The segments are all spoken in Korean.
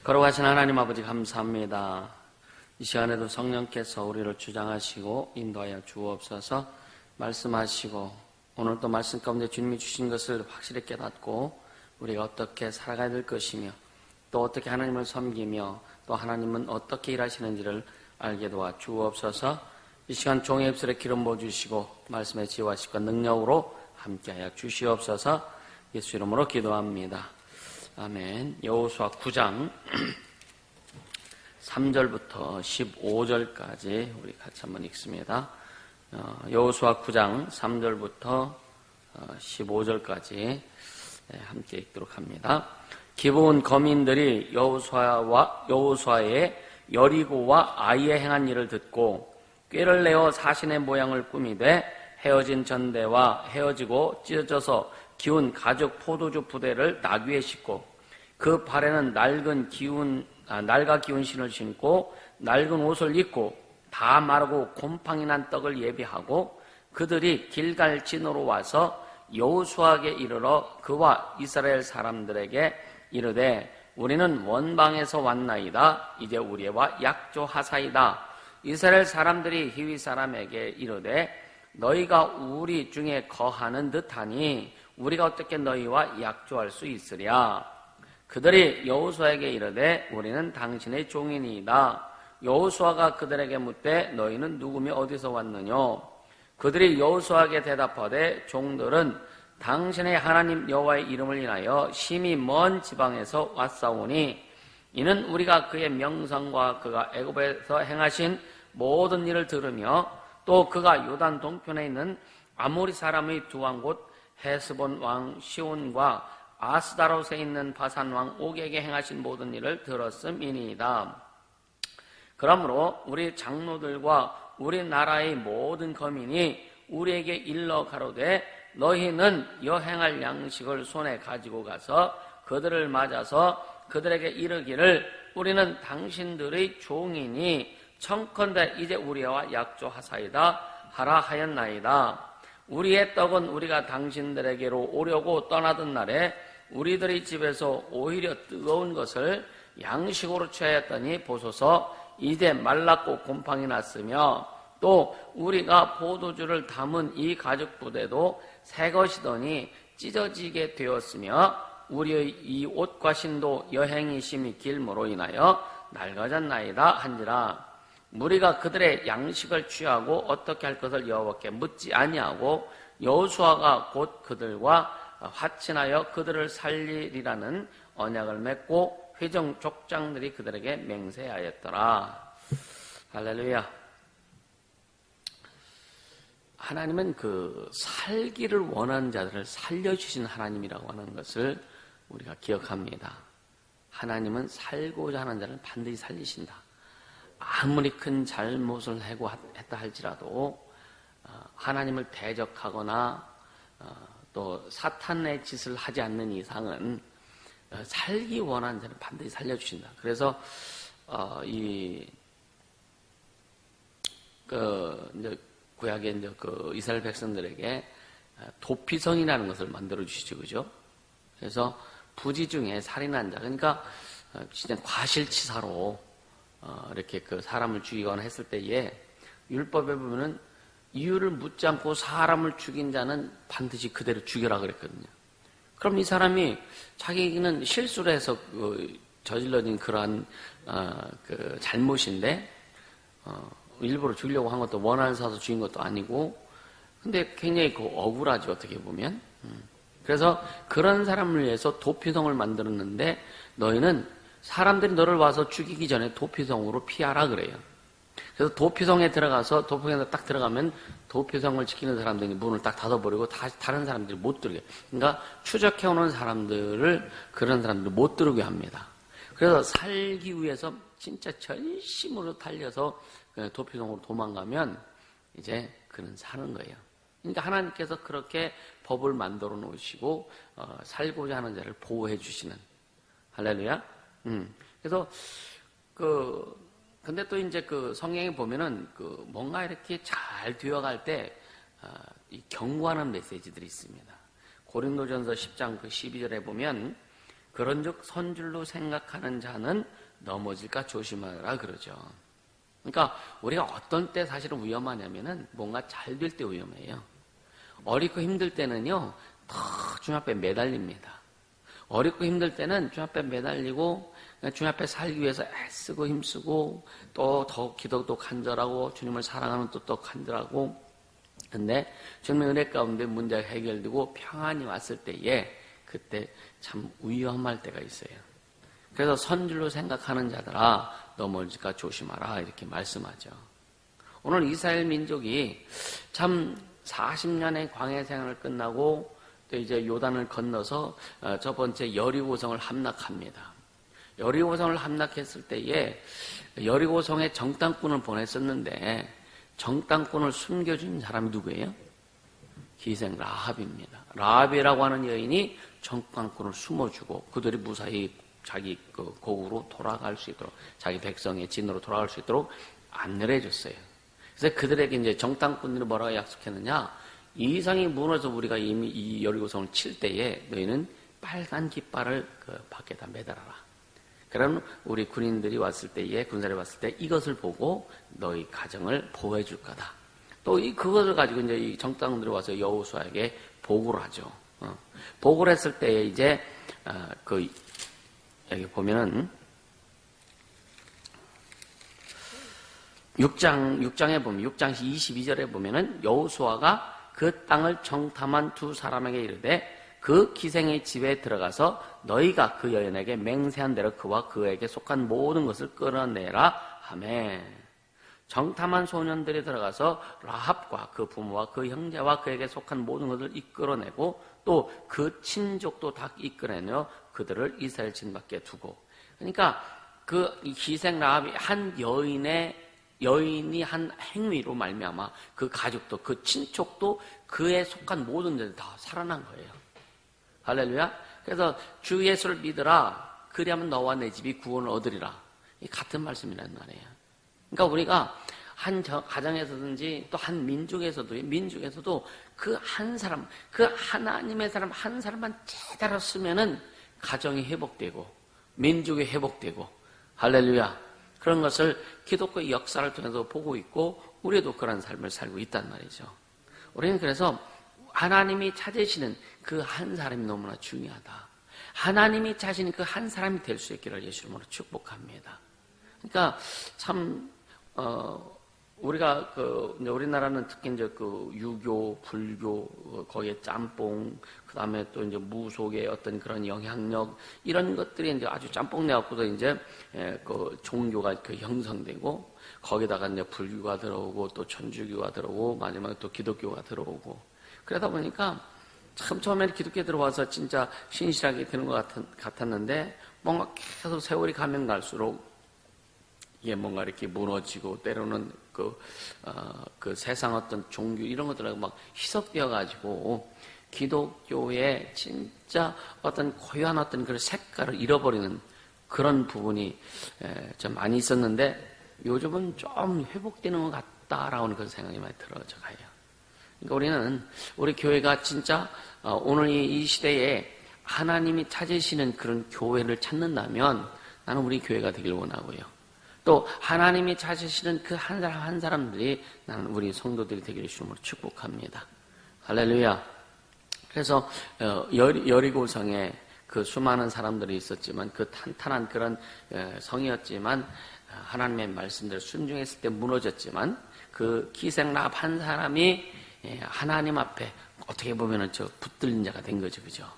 거룩하신 하나님 아버지 감사합니다. 이 시간에도 성령께서 우리를 주장하시고 인도하여 주옵소서. 말씀하시고 오늘도 말씀 가운데 주님이 주신 것을 확실히 깨닫고 우리가 어떻게 살아가야 될 것이며 또 어떻게 하나님을 섬기며 또 하나님은 어떻게 일하시는지를 알게 도와 주옵소서. 이 시간 종의 입술에 기름 부어주시고 말씀의 지혜와 능력으로 함께하여 주시옵소서. 예수 이름으로 기도합니다. 아멘. 여호수아 9장 3절부터 15절까지 우리 같이 한번 읽습니다. 여호수아 9장 3절부터 15절까지 함께 읽도록 합니다. 기브온 거민들이 여호수아의 여리고와 아이에 행한 일을 듣고 꾀를 내어 사신의 모양을 꾸미되 헤어진 전대와 헤어지고 찢어져서 기운 가죽 포도주 부대를 나귀에 싣고 그 발에는 낡아 기운 신을 신고 낡은 옷을 입고 다 마르고 곰팡이 난 떡을 예비하고 그들이 길갈진으로 와서 여호수아에게 이르러 그와 이스라엘 사람들에게 이르되 우리는 원방에서 왔나이다. 이제 우리와 약조하사이다. 이스라엘 사람들이 히위 사람에게 이르되 너희가 우리 중에 거하는 듯하니 우리가 어떻게 너희와 약조할 수 있으랴. 그들이 여호수아에게 이르되 우리는 당신의 종이니이다. 여호수아가 그들에게 묻되 너희는 누구며 어디서 왔느뇨. 그들이 여호수아에게 대답하되 종들은 당신의 하나님 여호와의 이름을 인하여 심히 먼 지방에서 왔사오니 이는 우리가 그의 명성과 그가 애굽에서 행하신 모든 일을 들으며 또 그가 요단 동편에 있는 아모리 사람의 두 왕 곧 헤스본 왕 시온과 아스다롯에 있는 바산 왕 옥에게 행하신 모든 일을 들었음이니이다. 그러므로 우리 장로들과 우리나라의 모든 거민이 우리에게 일러 가로되 너희는 여행할 양식을 손에 가지고 가서 그들을 맞아서 그들에게 이르기를 우리는 당신들의 종이니 청컨대 이제 우리와 약조하사이다 하라 하였나이다. 우리의 떡은 우리가 당신들에게로 오려고 떠나던 날에 우리들의 집에서 오히려 뜨거운 것을 양식으로 취하였더니 보소서 이제 말랐고 곰팡이 났으며 또 우리가 포도주를 담은 이 가죽 부대도 새 것이더니 찢어지게 되었으며 우리의 이 옷과 신도 여행이 심히 길므로 인하여 낡아졌나이다 한지라. 무리가 그들의 양식을 취하고 어떻게 할 것을 여호와께 묻지 아니하고 여호수아가 곧 그들과 화친하여 그들을 살리리라는 언약을 맺고 회정 족장들이 그들에게 맹세하였더라. 할렐루야. 하나님은 그 살기를 원하는 자들을 살려주신 하나님이라고 하는 것을 우리가 기억합니다. 하나님은 살고자 하는 자를 반드시 살리신다. 아무리 큰 잘못을 하고 했다 할지라도 하나님을 대적하거나 또 사탄의 짓을 하지 않는 이상은 살기 원하는 자는 반드시 살려주신다. 그래서 이제 구약의 이제 그 이스라엘 백성들에게 도피성이라는 것을 만들어 주시죠, 그죠? 그래서 부지 중에 살인한 자, 그러니까 진짜 과실치사로 이렇게 그 사람을 죽이거나 했을 때에 율법에 보면은 이유를 묻지 않고 사람을 죽인 자는 반드시 그대로 죽여라 그랬거든요. 그럼 이 사람이 자기는 실수를 해서 저질러진 그러한 그 잘못인데 일부러 죽이려고 한 것도 원한을 사서 죽인 것도 아니고, 근데 굉장히 그 억울하죠 어떻게 보면. 그래서 그런 사람을 위해서 도피성을 만들었는데 너희는 사람들이 너를 와서 죽이기 전에 도피성으로 피하라 그래요. 그래서 도피성에 들어가서 도피성에 딱 들어가면 도피성을 지키는 사람들이 문을 딱 닫아버리고 다른 사람들이 못 들게. 그러니까 추적해오는 사람들을 그런 사람들이 못 들게 합니다. 그래서 살기 위해서 진짜 전심으로 달려서 도피성으로 도망가면 이제 그는 사는 거예요. 그러니까 하나님께서 그렇게 법을 만들어 놓으시고 살고자 하는 자를 보호해 주시는. 할렐루야. 그래서 근데 또 이제 그 성경에 보면은 그 뭔가 이렇게 잘 되어갈 때 이 경고하는 메시지들이 있습니다. 고린도전서 10장 그 12절에 보면 그런즉 선줄로 생각하는 자는 넘어질까 조심하라 그러죠. 그러니까 우리가 어떤 때 사실은 위험하냐면은 뭔가 잘 될 때 위험해요. 어렵고 힘들 때는요, 더 주님 앞에 매달립니다. 어렵고 힘들 때는 주님 앞에 매달리고 주님 앞에 살기 위해서 애쓰고 힘쓰고 또 더 기도도 간절하고 주님을 사랑하는 또 간절하고, 근데 주님의 은혜 가운데 문제가 해결되고 평안이 왔을 때에 그때 참 위험할 때가 있어요. 그래서 선줄로 생각하는 자들아 넘어질까 조심하라 이렇게 말씀하죠. 오늘 이스라엘 민족이 참 40년의 광야 생활을 끝나고 또 이제 요단을 건너서 첫 번째 여리고성을 함락합니다. 여리고성을 함락했을 때에 여리고성에 정탐꾼을 보냈었는데 정탐꾼을 숨겨준 사람이 누구예요? 기생 라합입니다. 라합이라고 하는 여인이 정탐꾼을 숨어주고 그들이 무사히 자기 그 고국으로 돌아갈 수 있도록, 자기 백성의 진으로 돌아갈 수 있도록 안내를 해줬어요. 그래서 그들에게 이제 정탐꾼들이 뭐라고 약속했느냐? 이 이상이 무너져 우리가 이미 이 여리고성을 칠 때에 너희는 빨간 깃발을 그 밖에다 매달아라. 그럼 우리 군인들이 왔을 때에, 군사들이 왔을 때 이것을 보고 너희 가정을 보호해 줄 거다. 또 그것을 가지고 이제 이 정탐꾼들이 와서 여호수아에게 보고를 하죠. 보고를 했을 때에 이제 여기 보면은 6장에 보면 6장 22절에 보면은 여호수아가 그 땅을 정탐한 두 사람에게 이르되 그 기생의 집에 들어가서 너희가 그 여인에게 맹세한 대로 그와 그에게 속한 모든 것을 끌어내라 하매, 정탐한 소년들이 들어가서 라합과 그 부모와 그 형제와 그에게 속한 모든 것을 이끌어내고 또 그 친족도 다 이끌어내며 그들을 이스라엘 진 밖에 두고. 그러니까 그 기생 라합이 한 여인이 한 행위로 말미암아 그 가족도 그 친족도 그에 속한 모든 것들이 다 살아난 거예요. 할렐루야. 그래서 주 예수를 믿으라. 그리하면 너와 내 집이 구원을 얻으리라. 이 같은 말씀이란 말이에요. 그러니까 우리가 한 가정에서든지 또 한 민족에서도 그 한 사람, 그 하나님의 사람 한 사람만 제대로 쓰면은 가정이 회복되고 민족이 회복되고, 할렐루야. 그런 것을 기독교의 역사를 통해서 보고 있고 우리도 그런 삶을 살고 있단 말이죠. 우리는 그래서 하나님이 찾으시는 그 한 사람이 너무나 중요하다. 하나님이 찾으시는 그 한 사람이 될 수 있기를 예수 이름으로 축복합니다. 그러니까 참 우리가 우리나라는 특히 이제 그 유교, 불교, 거기에 짬뽕, 그 다음에 또 이제 무속의 어떤 그런 영향력, 이런 것들이 이제 아주 짬뽕 내갖고도 이제 그 종교가 형성되고, 거기다가 이제 불교가 들어오고, 또 천주교가 들어오고, 마지막에 또 기독교가 들어오고, 그러다 보니까 참 처음에는 기독교에 들어와서 진짜 신실하게 되는 것 같았는데, 뭔가 계속 세월이 가면 갈수록 이게 뭔가 이렇게 무너지고, 때로는 그 세상 어떤 종교 이런 것들하고 막 희석되어 가지고 기독교의 진짜 어떤 고유한 어떤 그런 색깔을 잃어버리는 그런 부분이 좀 많이 있었는데, 요즘은 좀 회복되는 것 같다라는 그런 생각이 많이 들어져 가요. 그러니까 우리 교회가 진짜 오늘 이 시대에 하나님이 찾으시는 그런 교회를 찾는다면 나는 우리 교회가 되길 원하고요. 또 하나님이 찾으시는 그 한 사람 한 사람들이 나는 우리 성도들이 되기를 주님으로 축복합니다. 할렐루야. 그래서 여리고성에 그 수많은 사람들이 있었지만, 그 탄탄한 그런 성이었지만 하나님의 말씀대로 순종했을 때 무너졌지만, 그 기생 라합 한 사람이 하나님 앞에 어떻게 보면은 붙들린 자가 된 거죠, 그죠?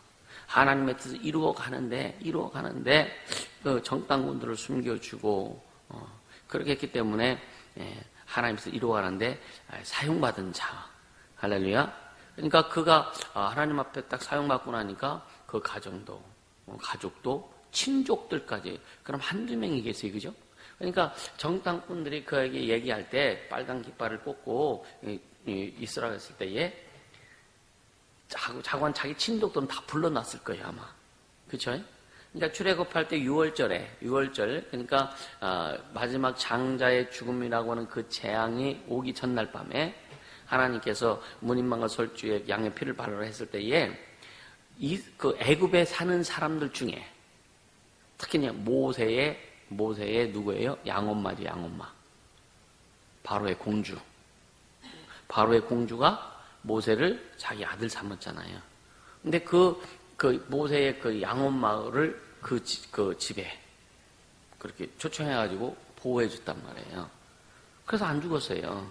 하나님의 뜻을 이루어가는데 그 정탐꾼들을 숨겨주고 그렇게 했기 때문에 하나님의 뜻을 이루어가는데 사용받은 자, 할렐루야. 그러니까 그가 하나님 앞에 딱 사용받고 나니까 그 가정도 가족도 친족들까지 그럼 한두 명이 계세요, 그죠? 그러니까 정탐꾼들이 그에게 얘기할 때 빨간 깃발을 꽂고 있으라고 했을 때에 자고한 자기 친족들은 다 불러놨을 거예요, 아마. 그렇죠? 그러니까 출애굽할 때 6월절, 그러니까 마지막 장자의 죽음이라고 하는 그 재앙이 오기 전날 밤에 하나님께서 문인방과 설주에 양의 피를 발효를 했을 때에 그 애굽에 사는 사람들 중에 특히 모세의 누구예요? 양엄마죠, 양엄마. 바로의 공주. 바로의 공주가 모세를 자기 아들 삼았잖아요. 근데 그 모세의 그 양엄마를 그 집에 그렇게 초청해가지고 보호해줬단 말이에요. 그래서 안 죽었어요.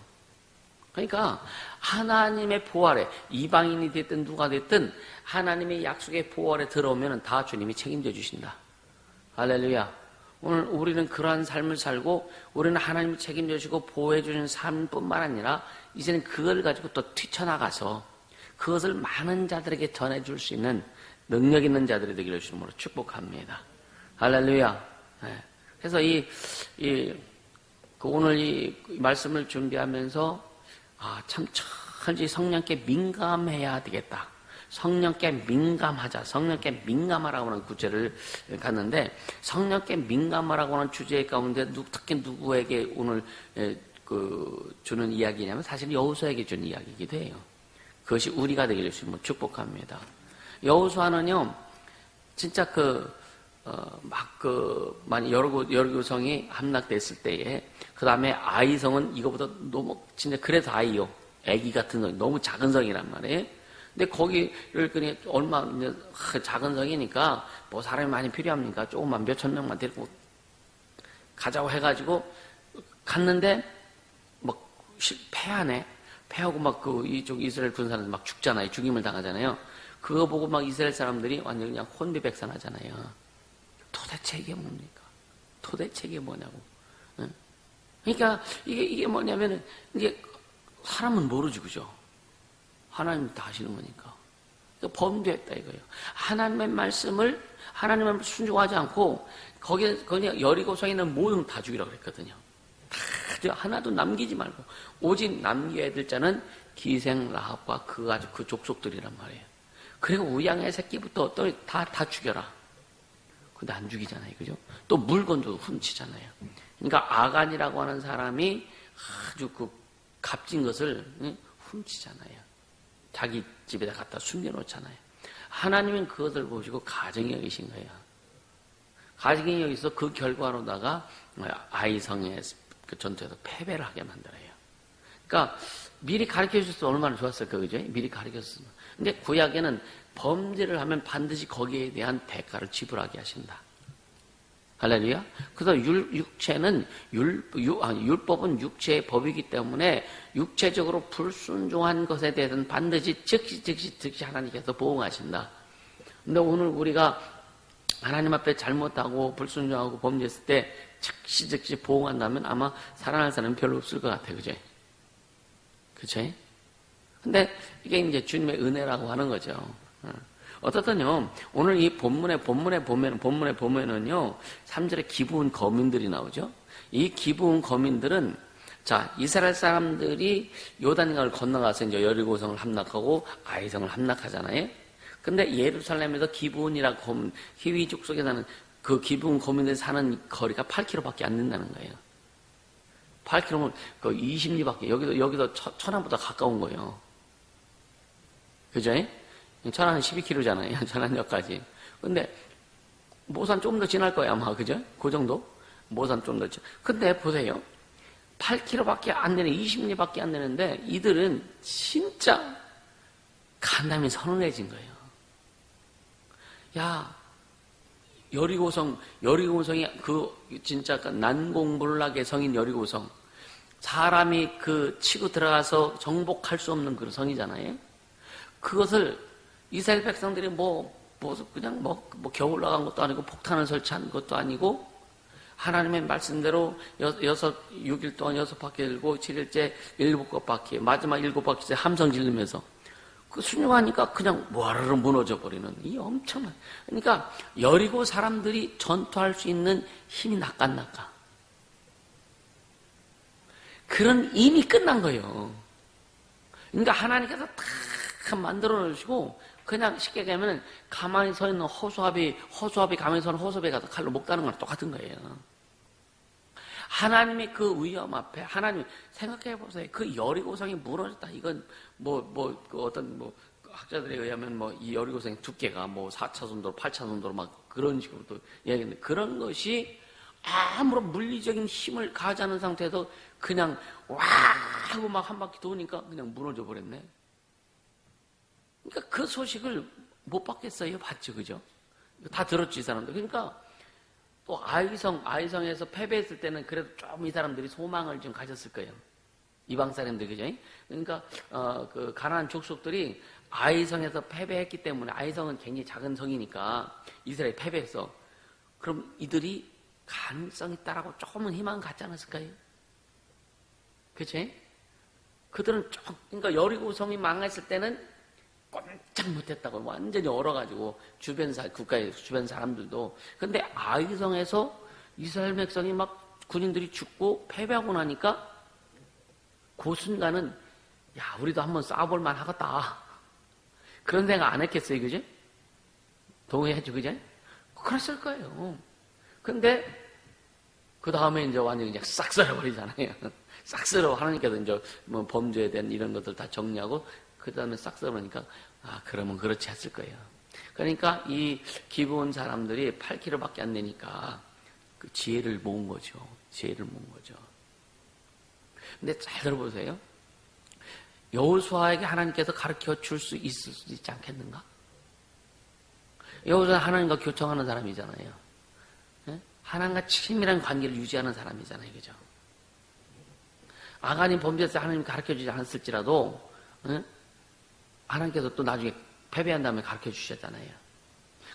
그러니까 하나님의 보호 아래, 이방인이 됐든 누가 됐든 하나님의 약속의 보호 아래 들어오면 다 주님이 책임져 주신다. 할렐루야. 오늘 우리는 그러한 삶을 살고 우리는 하나님이 책임져 주시고 보호해 주시는 삶뿐만 아니라 이제는 그걸 가지고 또 뛰쳐나가서 그것을 많은 자들에게 전해줄 수 있는 능력 있는 자들이 되기를 주님으로 축복합니다. 할렐루야. 네. 그래서 오늘 이 말씀을 준비하면서 참 철저히 성령께 민감해야 되겠다. 성령께 민감하자. 성령께 민감하라고 하는 구절을 갔는데 성령께 민감하라고 하는 주제 가운데 특히 누구에게 오늘 주는 이야기냐면 사실 여호수아에게 주는 이야기이기도 해요. 그것이 우리가 되기를 주님으로 축복합니다. 여호수아는요, 진짜 만약 여리고성이 함락됐을 때에, 그 다음에 아이성은 이거보다 너무, 진짜 그래서 아이요. 애기 같은 성, 너무 작은 성이란 말이에요. 근데 거기를 그냥 작은 성이니까 뭐 사람이 많이 필요합니까? 조금만 몇천 명만 데리고 가자고 해가지고 갔는데 막 패하네. 패하고 막 이쪽 이스라엘 군사는 막 죽잖아요. 죽임을 당하잖아요. 그거 보고 막 이스라엘 사람들이 완전 그냥 혼비백산하잖아요. 도대체 이게 뭡니까? 도대체 이게 뭐냐고. 응? 그러니까 이게 뭐냐면은 이게 사람은 모르지, 그죠? 하나님이 다 하시는 거니까. 그러니까 범죄했다 이거예요. 하나님의 말씀을 순종하지 않고 거기 여리고성에 있는 모형 다 죽이라고 그랬거든요. 다 하나도 남기지 말고 오직 남겨야 될 자는 기생 라합과 그 족속들이란 말이에요. 그리고 우양의 새끼부터 또 다 죽여라. 근데 안 죽이잖아요, 그죠? 또 물건도 훔치잖아요. 그러니까 아간이라고 하는 사람이 아주 값진 것을 훔치잖아요. 자기 집에다 갖다 숨겨놓잖아요. 하나님은 그것을 보시고 가정이 여기신 거예요. 가정이 여기서 그 결과로다가 아이성의 전투에서 패배를 하게 만들어요. 그러니까 미리 가르쳐 주셨으면 얼마나 좋았을까, 그죠? 미리 가르쳐 줬으면. 근데 구약에는 범죄를 하면 반드시 거기에 대한 대가를 지불하게 하신다. 할렐루야. 그래서 율법은 육체의 법이기 때문에 육체적으로 불순종한 것에 대해서는 반드시 즉시 하나님께서 보응하신다. 근데 오늘 우리가 하나님 앞에 잘못하고 불순종하고 범죄했을 때 즉시 보응한다면 아마 살아날 사람은 별로 없을 것 같아요. 그죠? 그쵸? 근데 이게 이제 주님의 은혜라고 하는 거죠. 어떻든요, 오늘 이 본문에 보면은요, 3절에 기브온 거민들이 나오죠. 이 기브온 거민들은, 자, 이스라엘 사람들이 요단강을 건너가서 이제 여리고성을 함락하고 아이성을 함락하잖아요. 근데 예루살렘에서 기브온이라고 히위 족속에 사는 그 기브온 거민들이 사는 거리가 8km밖에 안 된다는 거예요. 8km면 그 20리밖에, 여기서 천안보다 가까운 거예요. 그죠? 천안은 12km잖아요. 천안역까지. 근데 모산 좀 더 지날 거야, 아마. 그죠? 그 정도? 모산 좀 더. 근데 보세요. 8km밖에 안 되는, 20리밖에 안 되는데 이들은 진짜 간담이 선언해진 거예요. 야, 여리고성이 진짜 난공불락의 성인 여리고성. 사람이 치고 들어가서 정복할 수 없는 그런 성이잖아요. 그것을 이스라엘 백성들이 그냥 겨울 나간 것도 아니고 폭탄을 설치한 것도 아니고 하나님의 말씀대로 6일 동안 6바퀴 들고 7일째 7바퀴, 마지막 7바퀴째 함성 지르면서 순종하니까 그냥 와르르 무너져 버리는 이 엄청난. 그러니까 여리고 사람들이 전투할 수 있는 힘이 낚아낚아. 그런 이미 끝난 거예요. 그러니까 하나님께서 다 만들어 놓으시고 그냥 쉽게 얘기하면 가만히 서 있는 호수아비 가만히 서 있는 호수아비 가서 칼로 목 가는 거랑 똑같은 거예요. 하나님의 그 위험 앞에 하나님 생각해 보세요. 그 여리고성이 무너졌다. 이건 어떤 학자들에 의하면 이 여리고성의 두께가 4차선도로 8차선도로 막 그런 식으로 또 얘기했는데, 그런 것이 아무런 물리적인 힘을 가하지 않은 상태에서 그냥 와 하고 막 한 바퀴 도니까 그냥 무너져 버렸네. 그러니까 그 소식을 못 받겠어요? 봤죠, 그죠? 다 들었지, 이 사람들. 그러니까 또 아이성에서 패배했을 때는 그래도 좀 이 사람들이 소망을 좀 가졌을 거예요. 이방 사람들, 그죠? 그러니까 그 가나안 족속들이 아이성에서 패배했기 때문에, 아이성은 굉장히 작은 성이니까 이스라엘이 패배했어. 그럼 이들이 가능성이 있다라고 조금은 희망 갖지 않았을까요? 그치? 그들은 그러니까 여리고 성이 망했을 때는 꼼짝 못했다고 완전히 얼어가지고 국가의 주변 사람들도. 근데 아이성에서 이스라엘 백성이 막 군인들이 죽고 패배하고 나니까 그 순간은 야, 우리도 한번 싸워볼만 하겠다. 그런 생각 안 했겠어요, 그죠? 동의했죠, 그죠? 그랬을 거예요. 근데 그 다음에 이제 완전히 그냥 싹 썰어버리잖아요. 싹 썰어. 하나님께서 이제 뭐 범죄에 대한 이런 것들 다 정리하고 그 다음에 싹 썰어버리니까 그러면 그렇지 않을 거예요. 그러니까 이 기브온 사람들이 8kg밖에 안 되니까 그 지혜를 모은 거죠. 지혜를 모은 거죠. 근데 잘 들어보세요. 여호수아에게 하나님께서 가르쳐 줄 수 있을 수도 있지 않겠는가? 여호수아 하나님과 교청하는 사람이잖아요. 예? 하나님과 친밀한 관계를 유지하는 사람이잖아요. 그죠? 아간이 범죄했을 때 하나님 가르쳐 주지 않았을지라도 예? 하나님께서 또 나중에 패배한 다음에 가르쳐 주셨잖아요.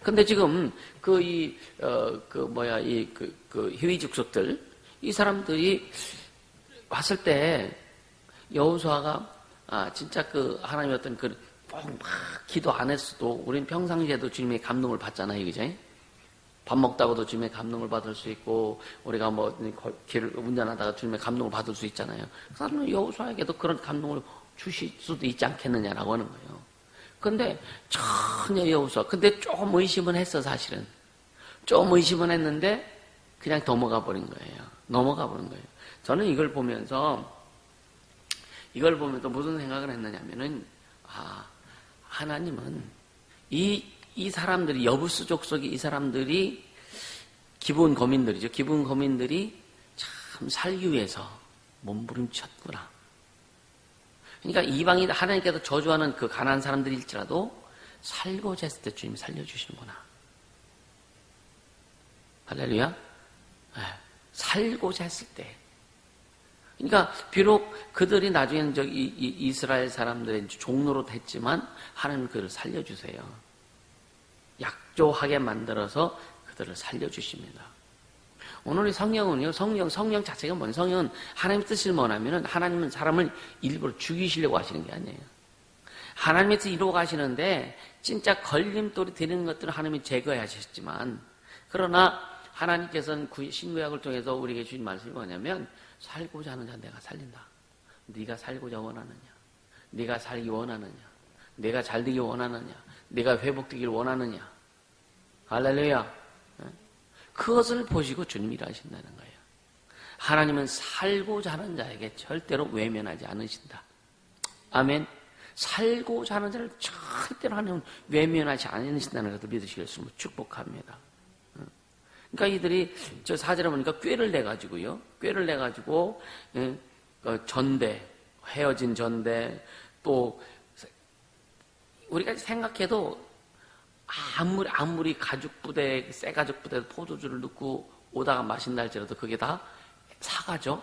근데 지금 히위 족속들, 이 사람들이 왔을 때 여호수아가 진짜 그 하나님의 어떤 막 기도 안 했어도 우리는 평상시에도 주님의 감동을 받잖아요, 그죠? 밥 먹다가도 주님의 감동을 받을 수 있고 우리가 뭐 길을 운전하다가 주님의 감동을 받을 수 있잖아요. 그래서 여호수아에게도 그런 감동을 주실 수도 있지 않겠느냐라고 하는 거예요. 근데 전혀 여호수아, 근데 조금 의심은 했어, 사실은. 좀 의심은 했는데 그냥 넘어가 버린 거예요. 넘어가 버린 거예요. 저는 이걸 보면서 무슨 생각을 했느냐면은, 하나님은 이 사람들이, 여부스 족속이 이 사람들이 기브온 거민들이죠. 기브온 거민들이 참 살기 위해서 몸부림쳤구나. 그러니까 이방인 하나님께서 저주하는 그 가난한 사람들일지라도 살고자 했을 때 주님이 살려주시는구나. 할렐루야. 네. 살고자 했을 때. 그러니까 비록 그들이 나중에는 이스라엘 사람들의 종로로 됐지만 하나님은 그들을 살려주세요. 약조하게 만들어서 그들을 살려주십니다. 오늘의 성령은요, 성령 자체가 뭔 성령은 하나님의 뜻을 뭐냐면은 하나님은 사람을 일부러 죽이시려고 하시는 게 아니에요. 하나님의 뜻을 이루어 가시는데 진짜 걸림돌이 되는 것들을 하나님이 제거하셨지만, 그러나 하나님께서는 신구약을 통해서 우리에게 주신 말씀이 뭐냐면 살고자 하는 자 내가 살린다. 네가 살고자 원하느냐? 네가 살기 원하느냐? 네가 잘되기 원하느냐? 네가 회복되기를 원하느냐? 할렐루야. 그것을 보시고 주님이 일하신다는 거예요. 하나님은 살고자 하는 자에게 절대로 외면하지 않으신다. 아멘. 살고자 하는 자를 절대로 하나님은 외면하지 않으신다는 것을 믿으시길 축복합니다. 그러니까 이들이 저 사절에 보니까 꾀를 내가지고요. 꾀를 내가지고 전대, 헤어진 전대, 또 우리가 생각해도 아무리 가죽 부대, 새 가죽 부대에 포도주를 넣고 오다가 마신다 할지라도 그게 다 사가죠.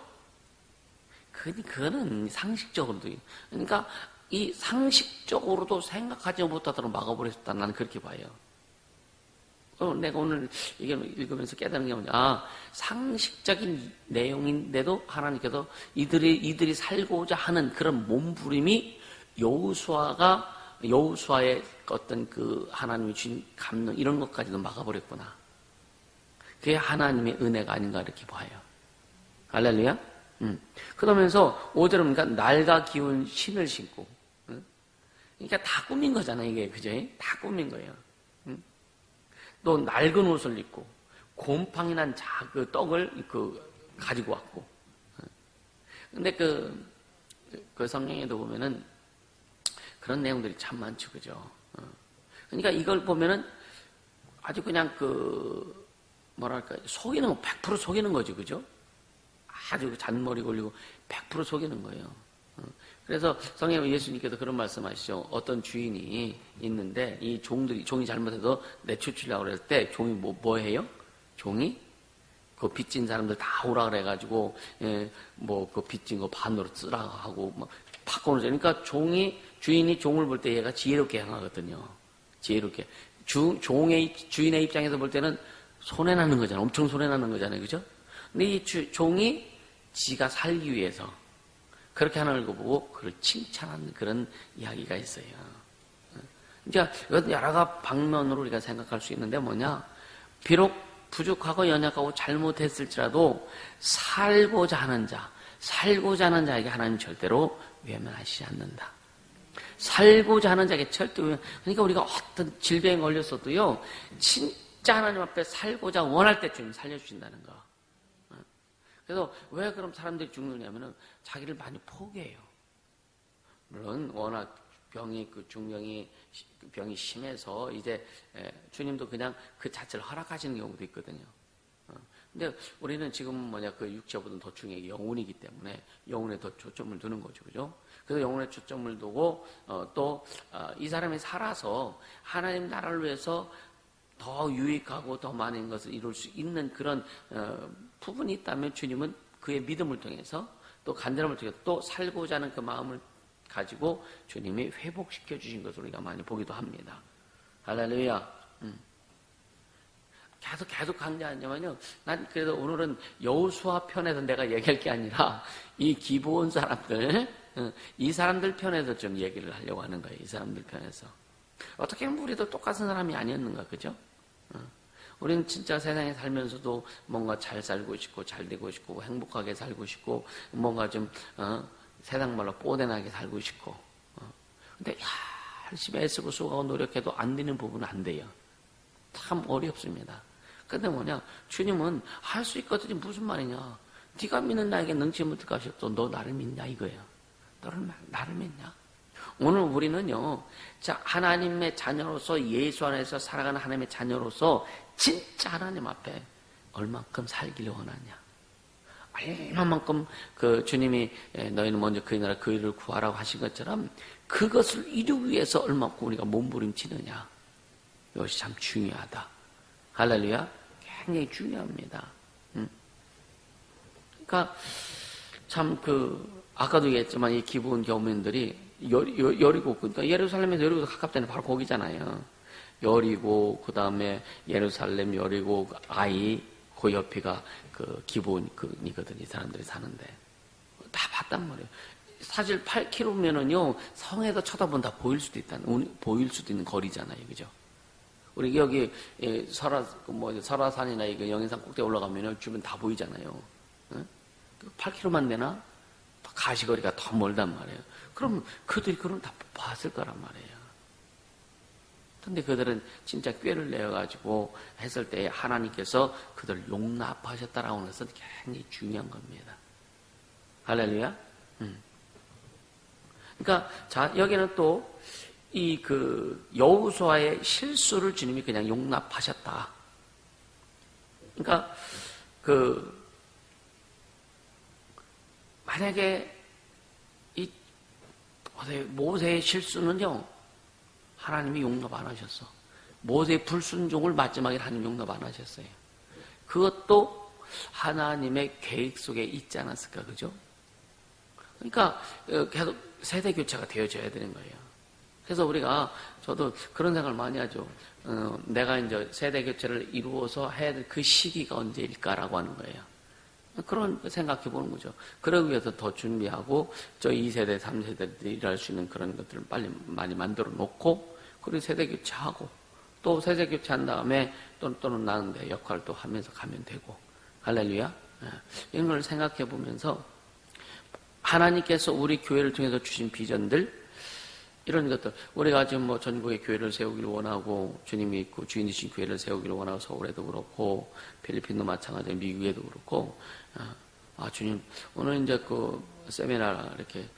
그거는 상식적으로도. 그러니까 이 상식적으로도 생각하지 못하도록 막아버렸다. 나는 그렇게 봐요. 내가 오늘 이게 읽으면서 깨달은 게 뭐냐. 상식적인 내용인데도 하나님께서 이들이 살고자 하는 그런 몸부림이 여호수아의 어떤 그 하나님이 주신 감동 이런 것까지도 막아버렸구나. 그게 하나님의 은혜가 아닌가 이렇게 봐요. 할렐루야. 그러면서 5절은 그러니까 낡아 기운 신을 신고, 그러니까 다 꾸민 거잖아요, 이게. 그죠? 다 꾸민 거예요. 또 낡은 옷을 입고 곰팡이 난 그 떡을 가지고 왔고. 근데 그 성경에도 보면은 그런 내용들이 참 많죠, 그죠? 그러니까 이걸 보면은 아주 그냥 뭐랄까, 속이는 거, 100% 속이는 거지, 그죠? 아주 잔머리 걸리고 100% 속이는 거예요. 그래서 성경 예수님께서 그런 말씀하시죠. 어떤 주인이 있는데 이 종이 잘못해서 내쫓으려고 그럴 때 종이 뭐 해요? 종이 그 빚진 사람들 다 오라 그래가지고 그 빚진 거 반으로 쓰라 하고 막 바꿔놓죠. 그러니까 주인이 종을 볼 때 얘가 지혜롭게 행하거든요. 지혜롭게. 주인의 입장에서 볼 때는 손해나는 거잖아요. 엄청 손해나는 거잖아요. 그죠? 근데 이 종이 지가 살기 위해서 그렇게 하는 걸 보고 그걸 칭찬하는 그런 이야기가 있어요. 그러니까 이건 여러 방면으로 우리가 생각할 수 있는데 뭐냐? 비록 부족하고 연약하고 잘못했을지라도 살고자 하는 자에게 하나님 절대로 외면하시지 않는다. 살고자 하는 자에게 절대 그러니까 우리가 어떤 질병에 걸렸어도요, 진짜 하나님 앞에 살고자 원할 때 주님 살려주신다는 거. 그래서 왜 그럼 사람들이 죽느냐면은 자기를 많이 포기해요. 물론 워낙 병이 심해서 이제 주님도 그냥 그 자체를 허락하시는 경우도 있거든요. 근데 우리는 지금 그 육체보다는 더 중요한 게 영혼이기 때문에 영혼에 더 초점을 두는 거죠. 그죠? 그래서 영혼에 초점을 두고 또 이 사람이 살아서 하나님 나라를 위해서 더 유익하고 더 많은 것을 이룰 수 있는 그런 부분이 있다면 주님은 그의 믿음을 통해서 또 간절함을 통해서 또 살고자 하는 그 마음을 가지고 주님이 회복시켜 주신 것을 우리가 많이 보기도 합니다. 할렐루야. 계속 강조하냐면요. 난 그래도 오늘은 여호수아 편에서 내가 얘기할 게 아니라 이 기브온 사람들, 이 사람들 편에서 좀 얘기를 하려고 하는 거예요. 이 사람들 편에서. 어떻게 보면 우리도 똑같은 사람이 아니었는가, 그죠? 우리는 진짜 세상에 살면서도 뭔가 잘 살고 싶고 잘 되고 싶고 행복하게 살고 싶고 뭔가 좀 세상 말로 뽀대나게 살고 싶고 근데 열심히 애쓰고 수고하고 노력해도 안 되는 부분은 안 돼요. 참 어렵습니다. 근데 주님은 할 수 있거든요. 무슨 말이냐? 네가 믿는 나에게 능치 못할 것이 없어. 너 나를 믿냐 이거예요. 너를 나를 믿냐? 오늘 우리는요, 자, 하나님의 자녀로서 예수 안에서 살아가는 하나님의 자녀로서 진짜 하나님 앞에 얼만큼 살기를 원하냐? 얼마만큼 주님이 너희는 먼저 그의 나라 그 일을 구하라고 하신 것처럼 그것을 이루기 위해서 얼마큼 우리가 몸부림치느냐? 이것이 참 중요하다. 할렐루야. 굉장히 중요합니다. 그러니까 참 아까도 얘기했지만 이 기브온 교민들이 여리고 그러니까 예루살렘에서 여리고도 가깝잖아요. 바로 거기잖아요. 여리고 그다음에 예루살렘 여리고 아이 그 옆이가 기브온이거든요. 이 사람들이 사는데 다 봤단 말이에요. 사실 8km면은요 성에서 쳐다본다 보일 수도 있는 거리잖아요. 그죠? 우리 여기 설화산이나 영인산 꼭대기 올라가면은 주변 다 보이잖아요. 8km만 되나? 가시거리가 더 멀단 말이에요. 그럼 그들이 그걸 다 봤을 거란 말이에요. 근데 그들은 진짜 꾀를 내어가지고 했을 때 하나님께서 그들을 용납하셨다라고 하는 것은 굉장히 중요한 겁니다. 할렐루야. 그러니까 자 여기는 또 이 여호수아의 실수를 주님이 그냥 용납하셨다. 그러니까 만약에 모세의 실수는요 하나님이 용납 안 하셨어. 모세의 불순종을 마지막에 하나님 용납 안 하셨어요. 그것도 하나님의 계획 속에 있지 않았을까, 그죠? 그러니까 계속 세대 교체가 되어져야 되는 거예요. 그래서 저도 그런 생각을 많이 하죠. 내가 이제 세대 교체를 이루어서 해야 될 그 시기가 언제일까라고 하는 거예요. 그런 생각해 보는 거죠. 그러기 위해서 더 준비하고, 2세대, 3세대들이 일할 수 있는 그런 것들을 빨리 많이 만들어 놓고, 그리고 세대 교체하고, 또 세대 교체한 다음에 또는 나는 내 역할을 또 하면서 가면 되고, 할렐루야. 이런 걸 생각해 보면서, 하나님께서 우리 교회를 통해서 주신 비전들, 이런 것들, 우리가 지금 전국에 교회를 세우기를 원하고, 주님이 있고 주인이신 교회를 세우기를 원하고, 서울에도 그렇고, 필리핀도 마찬가지고, 미국에도 그렇고, 주님, 오늘 이제 세미나 이렇게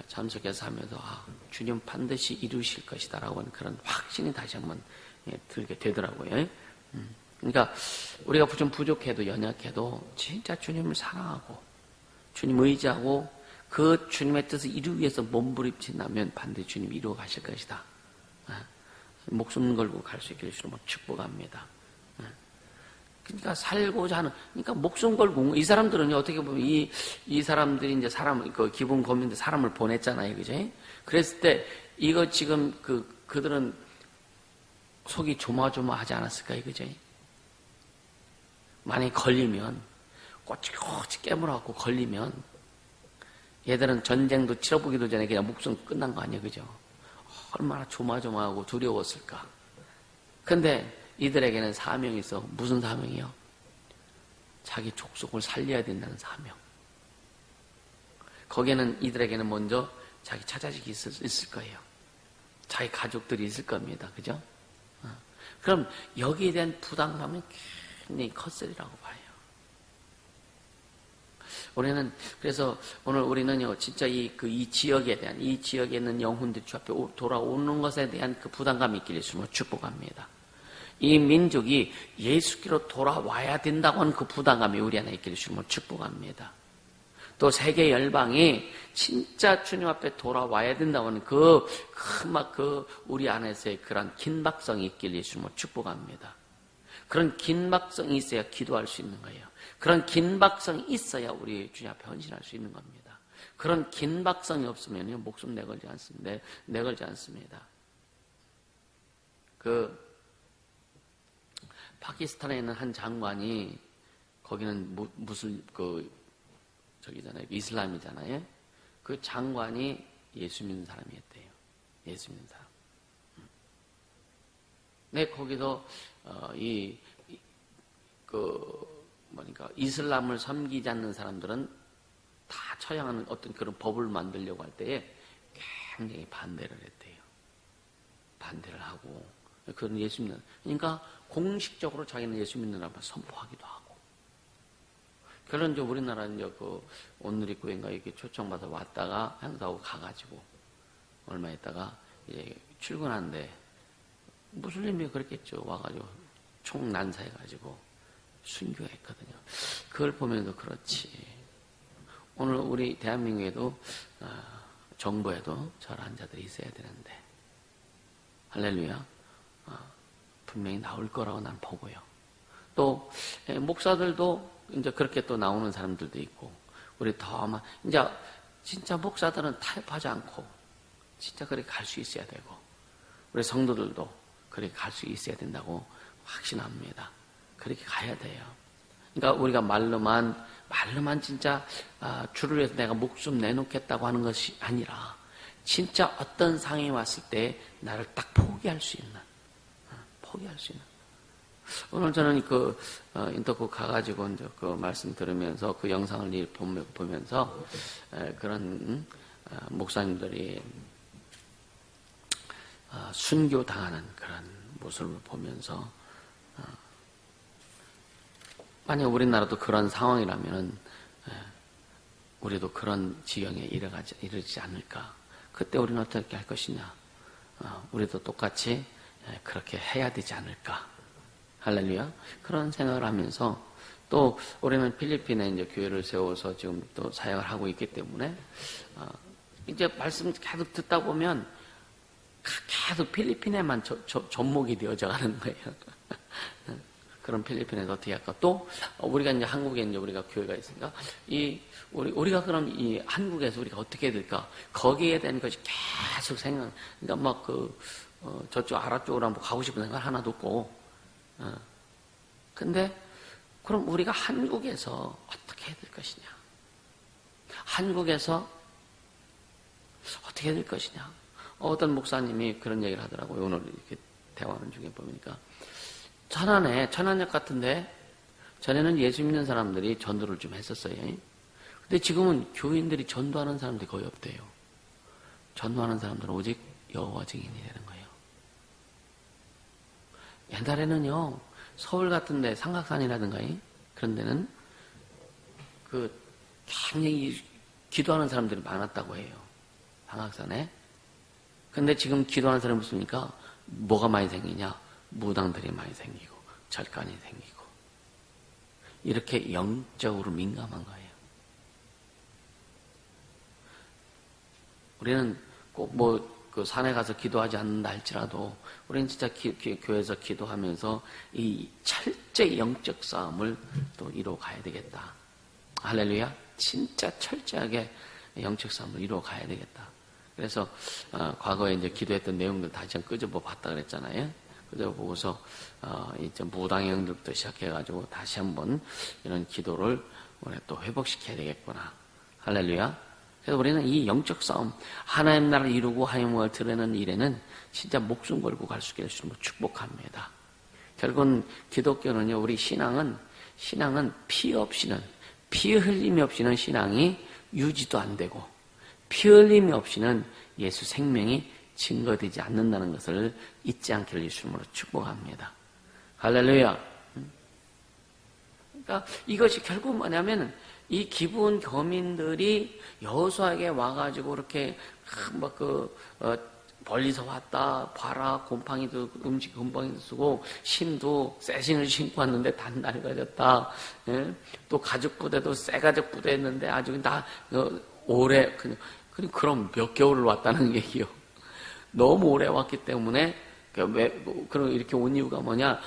참석해서 하면서, 주님 반드시 이루실 것이다라고 하는 그런 확신이 다시 한번 들게 되더라고요. 그러니까 우리가 좀 부족해도 연약해도 진짜 주님을 사랑하고 주님 의지하고 그 주님의 뜻을 이루기 위해서 몸부림친다면 반드시 주님이 이루어 가실 것이다. 목숨 걸고 갈 수 있기를 주로 축복합니다. 그러니까 살고자 하는, 그러니까 목숨 걸고, 이 사람들은요, 어떻게 보면 이 사람들이 이제 그 기본 검인데 사람을 보냈잖아요. 그죠? 그랬을 때, 이거 지금 그들은 속이 조마조마하지 않았을까요? 그죠? 만약에 걸리면, 꼬치꼬치 깨물어갖고 걸리면, 얘들은 전쟁도 치러보기도 전에 그냥 목숨 끝난 거 아니에요. 그죠? 얼마나 조마조마하고 두려웠을까. 근데, 이들에게는 사명이 있어. 무슨 사명이요? 자기 족속을 살려야 된다는 사명. 거기에는 이들에게는 먼저 자기 처자식이 있을 거예요. 자기 가족들이 있을 겁니다. 그죠? 그럼 여기에 대한 부담감은 굉장히 컸으리라고 봐요. 그래서 오늘 우리는요, 진짜 이 지역에 대한, 이 지역에 있는 영혼들이 주 앞에 돌아오는 것에 대한 그 부담감이 있기를 주님으로 축복합니다. 이 민족이 예수께로 돌아와야 된다고 하는 그 부담감이 우리 안에 있기를 주님으로 축복합니다. 또 세계 열방이 진짜 주님 앞에 돌아와야 된다고 하는 우리 안에서의 그런 긴박성이 있기를 주님으로 축복합니다. 그런 긴박성이 있어야 기도할 수 있는 거예요. 그런 긴박성이 있어야 우리 주님 앞에 헌신할 수 있는 겁니다. 그런 긴박성이 없으면 목숨 내걸지 않습니다. 파키스탄에 있는 한 장관이, 거기는 이슬람이잖아요. 그 장관이 예수 믿는 사람이었대요. 예수 믿는 사람. 네, 거기서, 이슬람을 섬기지 않는 사람들은 다 처형하는 어떤 그런 법을 만들려고 할 때에 굉장히 반대를 했대요. 반대를 하고. 그런 예수 믿는, 그러니까 공식적으로 자기는 예수 믿는다고 선포하기도 하고. 그런 이제 우리나라는 이제 오늘이 교회인가 이렇게 초청받아 왔다가 행사하고 가가지고 얼마 있다가 이제 출근하는데 무슬림이 그랬겠죠. 와가지고 총 난사해가지고 순교했거든요. 그걸 보면서 그렇지. 오늘 우리 대한민국에도 정부에도 저러한 자들이 있어야 되는데. 할렐루야. 분명히 나올 거라고 난 보고요. 또 목사들도 이제 그렇게 또 나오는 사람들도 있고, 우리 이제 진짜 목사들은 타협하지 않고 진짜 그렇게 갈 수 있어야 되고, 우리 성도들도 그렇게 갈 수 있어야 된다고 확신합니다. 그렇게 가야 돼요. 그러니까 우리가 말로만 진짜 주를 위해서 내가 목숨 내놓겠다고 하는 것이 아니라, 진짜 어떤 상황이 왔을 때 나를 딱 포기할 수 있는. 오늘 저는 인터코 가가지고 이제 그 말씀 들으면서 그 영상을 보면서 그런 목사님들이 순교당하는 그런 모습을 보면서 만약 우리나라도 그런 상황이라면 우리도 그런 지경에 이르지 않을까. 그때 우리는 어떻게 할 것이냐. 우리도 똑같이 그렇게 해야 되지 않을까. 할렐루야. 그런 생각을 하면서 또 우리는 필리핀에 이제 교회를 세워서 지금 또 사역을 하고 있기 때문에 이제 말씀 계속 듣다 보면 계속 필리핀에만 접목이 되어져 가는 거예요. 그런 필리핀에서 어떻게 할까? 또 우리가 이제 한국에 이제 우리가 교회가 있으니까 우리가 그럼 이 한국에서 우리가 어떻게 해야 될까? 거기에 대한 것이 계속 그러니까 저쪽 아랍쪽으로 한번 가고 싶은 생각 하나도 없고, 근데 그럼 우리가 한국에서 어떻게 해야 될 것이냐? 한국에서 어떻게 해야 될 것이냐? 어떤 목사님이 그런 얘기를 하더라고요. 오늘 이렇게 대화하는 중에 보니까 천안역 같은데 전에는 예수 믿는 사람들이 전도를 좀 했었어요. 근데 지금은 교인들이 전도하는 사람들이 거의 없대요. 전도하는 사람들은 오직 여호와 증인이 되는 거예요. 옛날에는요, 서울 같은데 삼각산이라든가 그런 데는 굉장히 기도하는 사람들이 많았다고 해요. 삼각산에. 근데 지금 기도하는 사람이 없으니까 뭐가 많이 생기냐? 무당들이 많이 생기고 절간이 생기고 이렇게 영적으로 민감한 거예요. 우리는 꼭 그 산에 가서 기도하지 않는다 할지라도 우리는 진짜 교회에서 기도하면서 이 철저히 영적 싸움을 또 이루어 가야 되겠다. 할렐루야. 진짜 철저하게 영적 싸움을 이루어 가야 되겠다. 그래서 과거에 이제 기도했던 내용들 다시 한번 끄집어 봤다 그랬잖아요. 끄집어 보고서 이제 무당의 형들부터 시작해가지고 다시 한번 이런 기도를 우리 또 회복시켜야 되겠구나. 할렐루야. 그래서 우리는 이 영적 싸움, 하나님 나라를 이루고 하나님을 드러내는 일에는 진짜 목숨 걸고 갈 수 있음을 축복합니다. 결국은 기독교는요, 우리 신앙은 피 없이는, 피 흘림이 없이는 신앙이 유지도 안 되고, 피 흘림이 없이는 예수 생명이 증거되지 않는다는 것을 잊지 않기를 예수님으로 축복합니다. 할렐루야. 그러니까 이것이 결국 뭐냐면 이 기브온 거민들이 여호수아에게 와가지고 이렇게 멀리서 왔다 봐라, 곰팡이도 음식 곰팡이도 쓰고 심도 새 신을 신고 왔는데 다 낡아졌다. 예? 또 가죽 부대도 새 가죽 부대였는데 아주 다 오래 그럼 몇 개월을 왔다는 얘기요. 너무 오래 왔기 때문에 그럼 이렇게 온 이유가 뭐냐?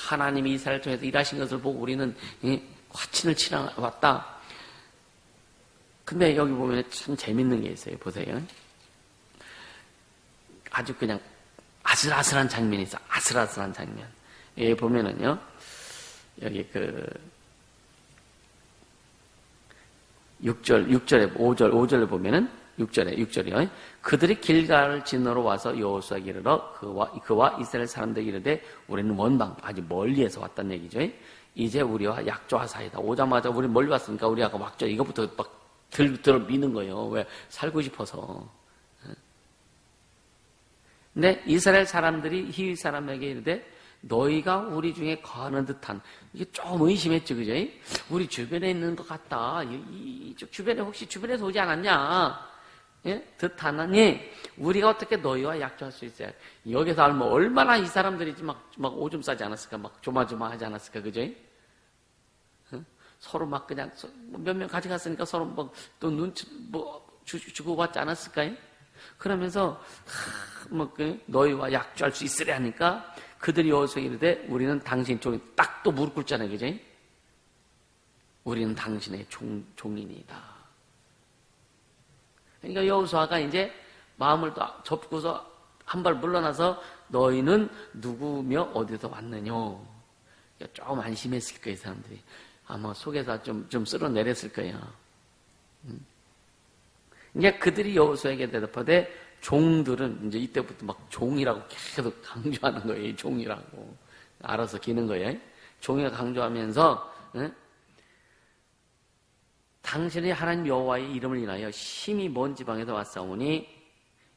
하나님이 이스라엘 통해서 일하신 것을 보고 우리는 화친을 치러 왔다. 근데 여기 보면 참 재밌는 게 있어요. 보세요. 아주 그냥 아슬아슬한 장면이 있어. 아슬아슬한 장면. 여기 보면은요. 여기 6절에 5절에 보면은 6절이요. 그들이 길갈을 지나러 와서 여호수아에게 이르러 그와 이스라엘 사람들에게 이르되 우리는 원방 아주 멀리에서 왔다는 얘기죠. 이제 우리와 약조하사이다. 오자마자 우리 멀리 왔으니까 우리 아까 막죠. 이것부터 막 들어 미는 거예요. 왜? 살고 싶어서. 근데 이스라엘 사람들이 히위 사람에게 이르되 너희가 우리 중에 거하는 듯한, 이게 좀 의심했죠, 그죠? 우리 주변에 있는 것 같다. 이쪽 주변에 혹시 주변에서 오지 않았냐? 예? 듯하나니 우리가 어떻게 너희와 약조할 수 있어요? 여기서 알면 얼마나 이 사람들이 막 오줌 싸지 않았을까? 막 조마조마하지 않았을까? 그죠? 서로 막 그냥 몇 명 가져갔으니까 서로 또 눈치 주고 받지 않았을까요? 그러면서 너희와 약조할 수 있으려 하니까 그들이 여호수아에게 이르되 우리는 당신 쪽에 딱 또 무릎 꿇잖아요, 그죠? 우리는 당신의 종이니이다. 그러니까 여호수아가 이제 마음을 또 접고서 한 발 물러나서 너희는 누구며 어디서 왔느냐? 조금 안심했을 거예요, 사람들이. 아마 속에서 좀 쓸어내렸을 거예요. 이제 그들이 여호수아에게 대답하되 종들은 이제 이때부터 막 종이라고 계속 강조하는 거예요. 종이라고 알아서 기는 거예요. 종이가 강조하면서 당신이 하나님 여호와의 이름을 인하여 심히 먼 지방에서 왔사오니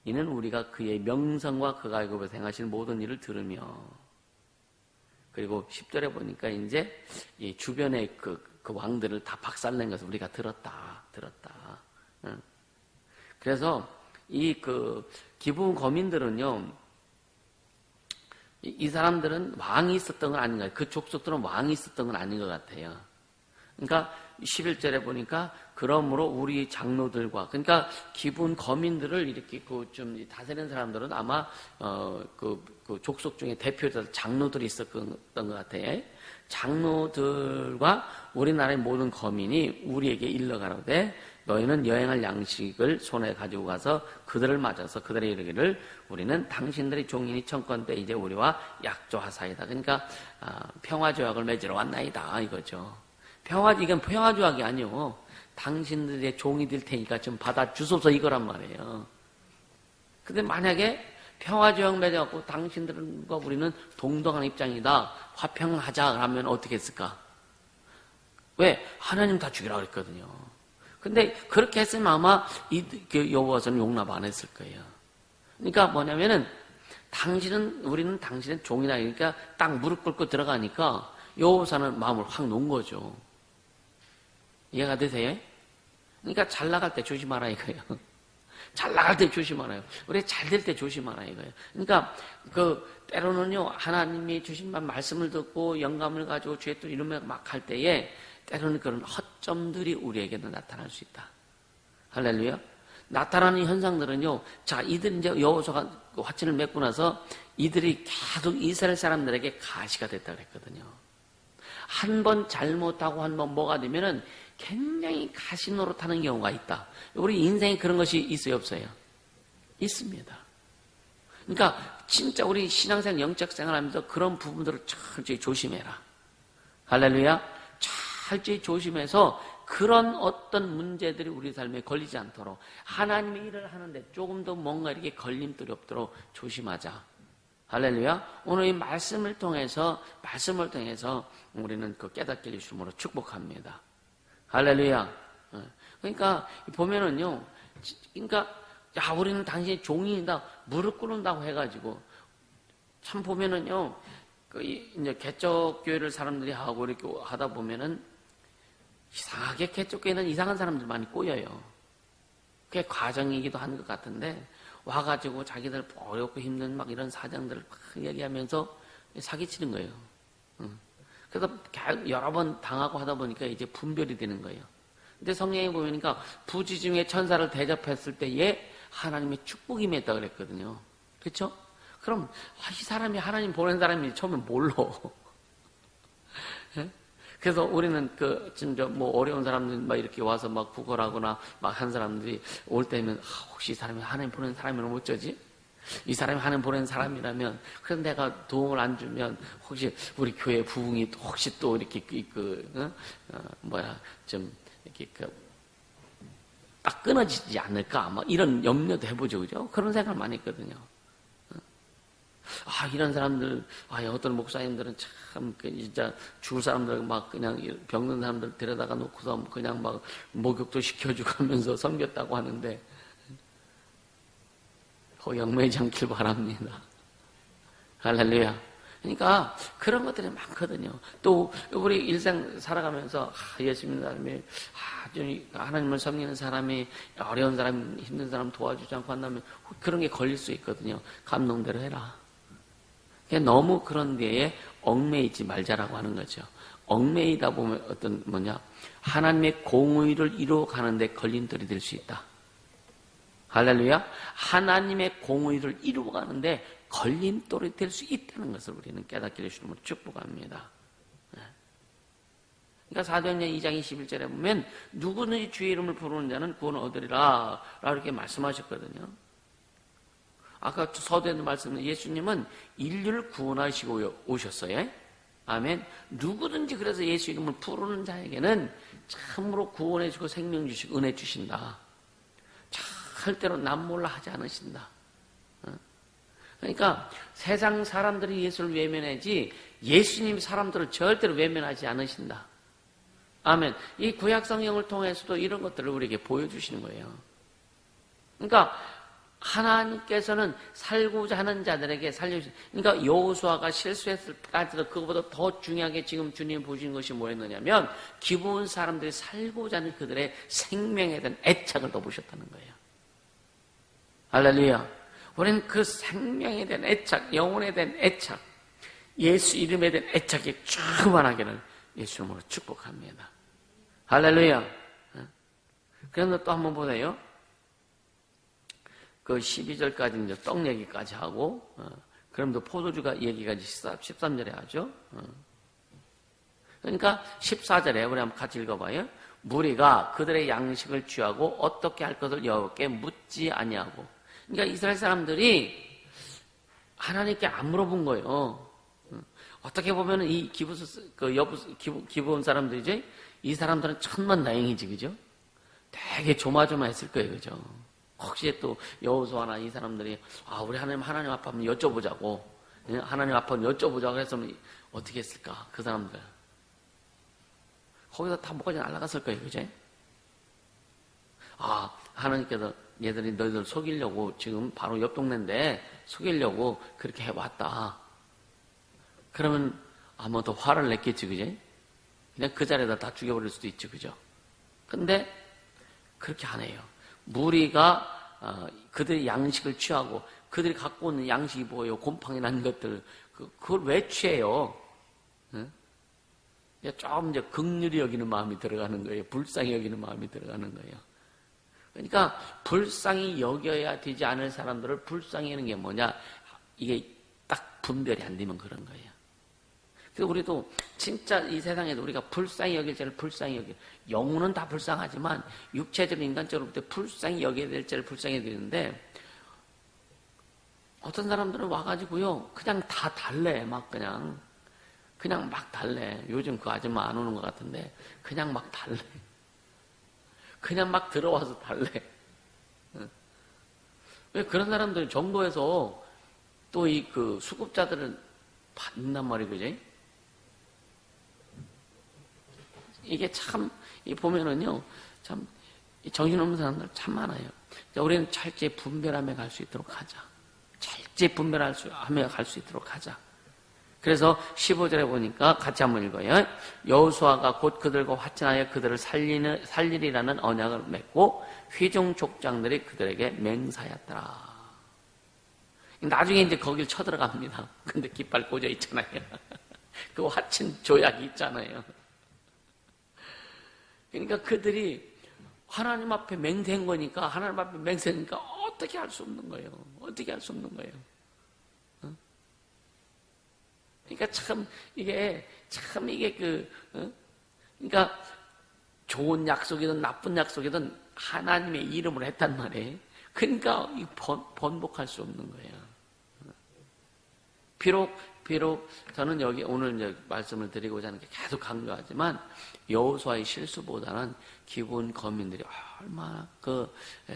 이는 우리가 그의 명성과 그가 애굽에서 행하신 모든 일을 들으며, 그리고 10절에 보니까 이제 이 주변의 그 왕들을 다 박살낸 것을 우리가 들었다. 그래서 이 기브온 거민들은요, 이 사람들은 왕이 있었던 건 아닌 것 같아요. 그 족속들은 왕이 있었던 건 아닌 것 같아요. 그러니까 11절에 보니까 그러므로 우리 장로들과, 그러니까 기브온 거민들을 이렇게 좀 다스리는 사람들은 아마 그 족속 중에 대표자 장로들이 있었던 것 같아요. 장로들과 우리나라의 모든 거민이 우리에게 일러가로되 너희는 여행할 양식을 손에 가지고 가서 그들을 맞아서 그들의 이르기를 우리는 당신들의 종이니 청컨대 이제 우리와 약조하사이다. 그러니까 평화조약을 맺으러 왔나이다 이거죠. 이건 평화조약이 아니요. 당신들의 종이 될 테니까 좀 받아주소서 이거란 말이에요. 근데 만약에 평화조약 맺어갖고 당신들과 우리는 동등한 입장이다. 화평하자 그러면 어떻게 했을까? 왜? 하나님 다 죽이라고 그랬거든요. 근데 그렇게 했으면 아마 여호와서는 용납 안 했을 거예요. 그러니까 뭐냐면은 우리는 당신의 종이다. 그러니까 딱 무릎 꿇고 들어가니까 여호와서는 마음을 확 놓은 거죠. 이해가 되세요? 그러니까 잘 나갈 때 조심하라 이거예요. 잘 나갈 때 조심하라요. 우리 잘 될 때 조심하라 이거예요. 그러니까 때로는요 하나님이 주신 말씀을 듣고 영감을 가지고 주의 뜻 이루며 막 할 때에 때로는 그런 허점들이 우리에게도 나타날 수 있다. 할렐루야. 나타나는 현상들은요. 자, 이들 이제 여호수아가 화친을 맺고 나서 이들이 계속 이스라엘 사람들에게 가시가 됐다 그랬거든요. 한 번 잘못하고 한 번 뭐가 되면은 굉장히 가시 노릇하는 경우가 있다. 우리 인생에 그런 것이 있어요, 없어요? 있습니다. 그러니까 진짜 우리 신앙생활, 영적생활 하면서 그런 부분들을 철저히 조심해라. 할렐루야. 철저히 조심해서 그런 어떤 문제들이 우리 삶에 걸리지 않도록 하나님의 일을 하는데 조금 더 뭔가 이렇게 걸림돌이 없도록 조심하자. 할렐루야. 오늘 이 말씀을 통해서 우리는 그 깨닫게 해주심으로 축복합니다. 할렐루야. 그러니까 보면은요, 그러니까 야 우리는 당신의 종이다 무릎 꿇는다고 해가지고 참 보면은요, 이제 개척 교회를 사람들이 하고 이렇게 하다 보면은 이상하게 개척 교회는 이상한 사람들 많이 꼬여요. 그게 과정이기도 한 것 같은데 와가지고 자기들 어렵고 힘든 막 이런 사정들을 막 얘기하면서 사기치는 거예요. 그래서 여러 번 당하고 하다 보니까 이제 분별이 되는 거예요. 근데 성경에 보니까 부지중에 천사를 대접했을 때에 하나님의 축복이 임했다 그랬거든요. 그렇죠? 그럼 이 사람이 하나님 보낸 사람이 처음에 몰라. 그래서 우리는 진짜 어려운 사람들 막 이렇게 와서 막 구걸하거나 막 한 사람들이 올 때면 혹시 이 사람이 하나님 보낸 사람이면 어쩌지? 이 사람이 하나님 보낸 사람이라면 그래서 내가 도움을 안 주면 혹시 우리 교회 부흥이 혹시 또 이렇게 좀 이렇게 딱 끊어지지 않을까? 막 이런 염려도 해보죠, 그죠? 그런 생각을 많이 했거든요. 이런 사람들, 어떤 목사님들은 참, 진짜 죽을 사람들 막 그냥 병든 사람들 데려다가 놓고서 그냥 막 목욕도 시켜주고 하면서 섬겼다고 하는데, 영매지 않길 바랍니다. 할렐루야. 그러니까 그런 것들이 많거든요. 또 우리 일생 살아가면서 예수 믿는 사람이 하나님을 섬기는 사람이 어려운 사람, 힘든 사람 도와주지 않고 한다면 그런 게 걸릴 수 있거든요. 감동대로 해라. 너무 그런 데에 얽매이지 말자라고 하는 거죠. 얽매이다 보면 하나님의 공의를 이루어가는데 걸림돌이 될 수 있다. 할렐루야. 하나님의 공의를 이루어가는데 걸림돌이 될 수 있다는 것을 우리는 깨닫게 해주시므로 축복합니다. 그러니까 사도행전 2장 21절에 보면 누구든지 주의 이름을 부르는 자는 구원을 얻으리라 이렇게 말씀하셨거든요. 아까 서두에도 말씀드린 예수님은 인류를 구원하시고 오셨어요. 아멘. 누구든지 그래서 예수 이름을 부르는 자에게는 참으로 구원해 주고 생명 주시고 은혜 주신다. 절대로 남 몰라 하지 않으신다. 그러니까 세상 사람들이 예수를 외면하지 예수님 사람들을 절대로 외면하지 않으신다. 아멘. 이 구약 성경을 통해서도 이런 것들을 우리에게 보여주시는 거예요. 그러니까 하나님께서는 살고자 하는 자들에게 살려주신, 그러니까 여호수아가 실수했을 때까지도 그것보다 더 중요하게 지금 주님 보신 것이 뭐였느냐면 기부온 사람들이 살고자 하는 그들의 생명에 대한 애착을 더 보셨다는 거예요. 할렐루야. 우리는 그 생명에 대한 애착, 영혼에 대한 애착, 예수 이름에 대한 애착이 충만하기를 예수 이름으로 축복합니다. 할렐루야. 그런데 또 한번 보세요. 그 12절까지 이제 떡 얘기까지 하고, 그럼도 포도주가 얘기까지 13절에 하죠. 그러니까 14절에 우리 한번 같이 읽어봐요. 무리가 그들의 양식을 취하고 어떻게 할 것을 여호와께 묻지 아니하고. 그러니까 이스라엘 사람들이 하나님께 안 물어본 거예요. 어떻게 보면 이 기부온 사람들이지, 이 사람들은 천만다행이지, 그죠? 되게 조마조마했을 거예요, 그죠? 혹시 또 여호수아나 이 사람들이 우리 하나님 앞에 한번 여쭤보자고, 하나님 앞에 한번 여쭤보자고 했으면 어떻게 했을까? 그 사람들 거기서 다 뭐까지 날아갔을 거예요, 그죠? 하나님께서 얘들이 너희들 속이려고 지금 바로 옆 동네인데 속이려고 그렇게 해왔다. 그러면 뭐 더 화를 냈겠지, 그죠? 그냥 그 자리에다 다 죽여버릴 수도 있죠, 그죠? 근데 그렇게 안 해요. 무리가 그들의 양식을 취하고 그들이 갖고 있는 양식이 뭐예요? 곰팡이 난 것들. 그걸 왜 취해요? 응? 좀 이제 긍휼히 여기는 마음이 들어가는 거예요. 불쌍히 여기는 마음이 들어가는 거예요. 그러니까 불쌍히 여겨야 되지 않을 사람들을 불쌍히 여기는 게 뭐냐? 이게 딱 분별이 안 되면 그런 거예요. 그래서 우리도 진짜 이 세상에도 우리가 불쌍히 여길 자를 불쌍히 여겨. 영혼은 다 불쌍하지만 육체적으로 인간적으로 볼 때 불쌍히 여겨야 될 자를 불쌍히 여기는데 어떤 사람들은 와가지고요 그냥 다 달래. 막 그냥 막 달래. 요즘 그 아줌마 안 오는 것 같은데 그냥 막 달래. 그냥 막 들어와서 달래. 왜 그런 사람들 정부에서 또 이 그 수급자들은 받는단 말이에요, 그지? 이게 참, 보면은요, 참, 정신없는 사람들 참 많아요. 우리는 철저히 분별하며 갈 수 있도록 하자. 철저히 분별하며 갈 수 있도록 하자. 그래서 15절에 보니까 같이 한번 읽어요. 여호수아가 곧 그들과 화친하여 그들을 살리리라는 언약을 맺고 회중 족장들이 그들에게 맹세하였더라. 나중에 이제 거길 쳐들어갑니다. 근데 깃발 꽂아 있잖아요. 그 화친 조약이 있잖아요. 그러니까 그들이 하나님 앞에 맹세한 거니까, 하나님 앞에 맹세하니까 어떻게 할 수 없는 거예요. 어떻게 할 수 없는 거예요. 그러니까 그러니까 좋은 약속이든 나쁜 약속이든 하나님의 이름으로 했단 말이에요. 그러니까 번복할 수 없는 거예요. 비록 저는 여기 오늘 이제 말씀을 드리고자 하는 게 계속 강조하지만 여호수아의 실수보다는 기본 거민들이 얼마나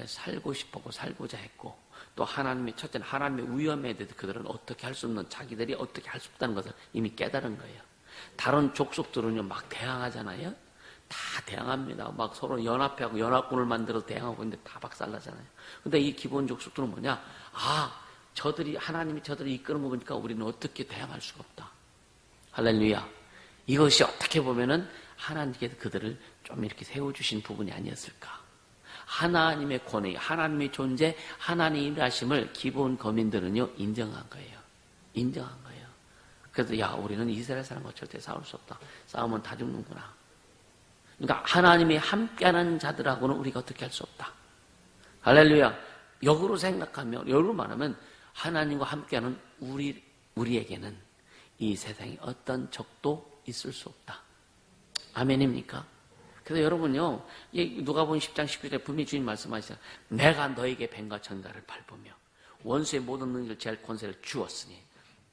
살고 싶었고 살고자 했고 또 첫째는 하나님의 위엄에 대해서 그들은 어떻게 할 수 없는 자기들이 어떻게 할 수 없다는 것을 이미 깨달은 거예요. 다른 족속들은요 막 대항하잖아요. 다 대항합니다. 막 서로 연합하고 연합군을 만들어서 대항하고 있는데 다 박살나잖아요. 근데 이 기본 족속들은 뭐냐? 하나님이 저들을 이끌어 먹으니까 우리는 어떻게 대항할 수가 없다. 할렐루야. 이것이 어떻게 보면은 하나님께서 그들을 좀 이렇게 세워주신 부분이 아니었을까. 하나님의 권위, 하나님의 존재, 하나님의 일하심을 기본 거민들은요, 인정한 거예요. 인정한 거예요. 그래서 우리는 이스라엘 사람과 절대 싸울 수 없다. 싸우면 다 죽는구나. 그러니까 하나님이 함께하는 자들하고는 우리가 어떻게 할 수 없다. 할렐루야. 역으로 말하면 하나님과 함께하는 우리에게는 이 세상에 어떤 적도 있을 수 없다. 아멘입니까? 그래서 여러분요, 누가복음 10장 19절에 분명히 주님 말씀하시죠. 내가 너에게 뱀과 전갈을 밟으며 원수의 모든 능력을 제할 권세를 주었으니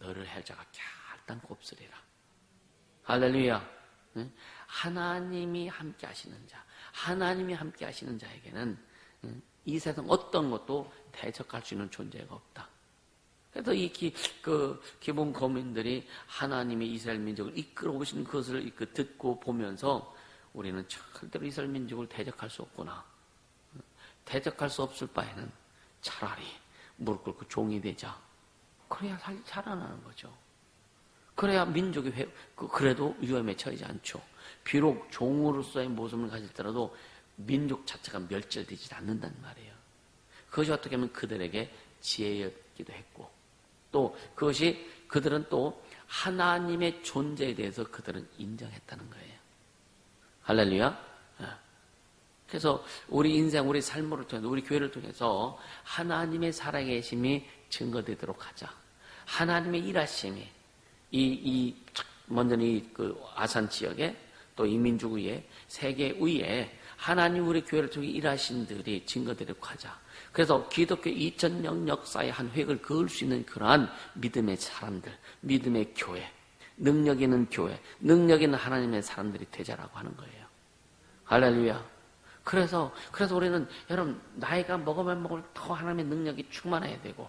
너를 할 자가 결단코 없으리라. 할렐루야. 하나님이 함께 하시는 자, 하나님이 함께 하시는 자에게는 이 세상 어떤 것도 대적할 수 있는 존재가 없다. 그래서 기본 거민들이 하나님의 이스라엘 민족을 이끌어 오신 것을 듣고 보면서 우리는 절대로 이스라엘 민족을 대적할 수 없구나. 대적할 수 없을 바에는 차라리 무릎 꿇고 종이 되자. 그래야 살아나는 거죠. 그래야 민족이 그래도 위험에 처하지 않죠. 비록 종으로서의 모습을 가질더라도 민족 자체가 멸절되지 않는단 말이에요. 그것이 어떻게 보면 그들에게 지혜였기도 했고 또 그들은 또 하나님의 존재에 대해서 그들은 인정했다는 거예요. 할렐루야. 그래서 우리 인생, 우리 삶을 통해서, 우리 교회를 통해서 하나님의 살아계심이 증거되도록 하자. 하나님의 일하심이 먼저는 아산 지역에 또 이민족 위에 세계 위에 하나님 우리 교회를 통해 일하신들이 증거되도록 하자. 그래서 기독교 2000년 역사의 한 획을 그을 수 있는 그러한 믿음의 사람들, 믿음의 교회, 능력 있는 교회, 능력 있는 하나님의 사람들이 되자라고 하는 거예요. 할렐루야. 그래서 우리는 여러분 나이가 먹으면 먹을수록 더 하나님의 능력이 충만해야 되고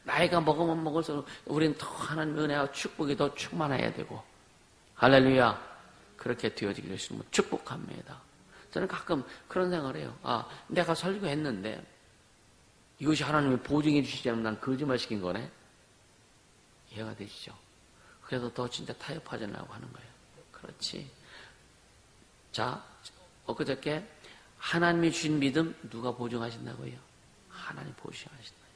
나이가 먹으면 먹을수록 우리는 더 하나님의 은혜와 축복이 더 충만해야 되고 할렐루야. 그렇게 되어지기를 있으면 축복합니다. 저는 가끔 그런 생각을 해요. 내가 설교했는데 이것이 하나님이 보증해 주시지 않으면 난 거짓말 시킨 거네. 이해가 되시죠? 그래서 더 진짜 타협하자라고 하는 거예요. 그렇지. 자, 엊그저께 하나님이 주신 믿음 누가 보증하신다고요? 하나님 보증하신다.